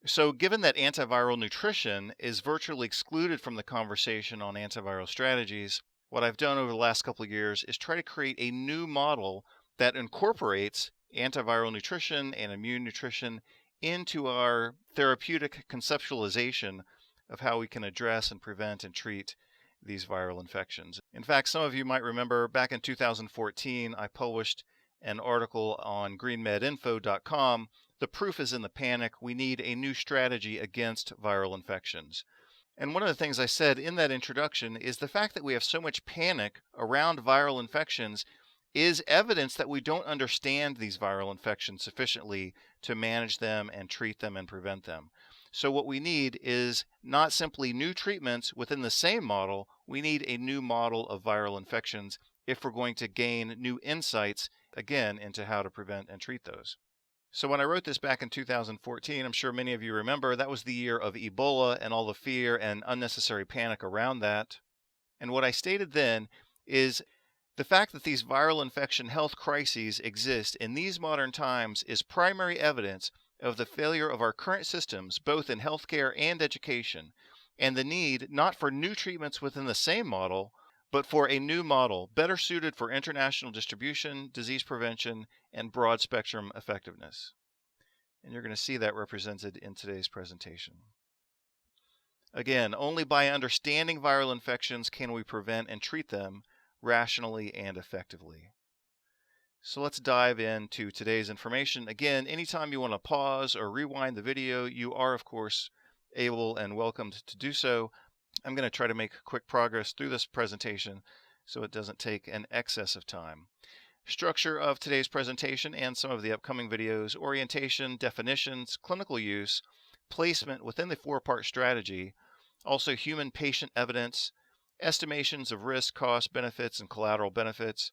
So, given that antiviral nutrition is virtually excluded from the conversation on antiviral strategies, what I've done over the last couple of years is try to create a new model that incorporates antiviral nutrition and immune nutrition into our therapeutic conceptualization of how we can address and prevent and treat these viral infections. In fact, some of you might remember back in 2014, I published an article on greenmedinfo.com. The proof is in the panic. We need a new strategy against viral infections. And one of the things I said in that introduction is the fact that we have so much panic around viral infections is evidence that we don't understand these viral infections sufficiently to manage them and treat them and prevent them. So what we need is not simply new treatments within the same model, we need a new model of viral infections if we're going to gain new insights, again, into how to prevent and treat those. So when I wrote this back in 2014, I'm sure many of you remember, that was the year of Ebola and all the fear and unnecessary panic around that. And what I stated then is the fact that these viral infection health crises exist in these modern times is primary evidence of the failure of our current systems, both in healthcare and education, and the need not for new treatments within the same model, but for a new model better suited for international distribution, disease prevention, and broad spectrum effectiveness. And you're going to see that represented in today's presentation. Again, only by understanding viral infections can we prevent and treat them rationally and effectively. So let's dive into today's information. Again, anytime you want to pause or rewind the video, you are, of course, able and welcomed to do so. I'm going to try to make quick progress through this presentation so it doesn't take an excess of time. Structure of today's presentation and some of the upcoming videos: orientation, definitions, clinical use, placement within the four-part strategy, also human patient evidence, estimations of risk, cost, benefits, and collateral benefits,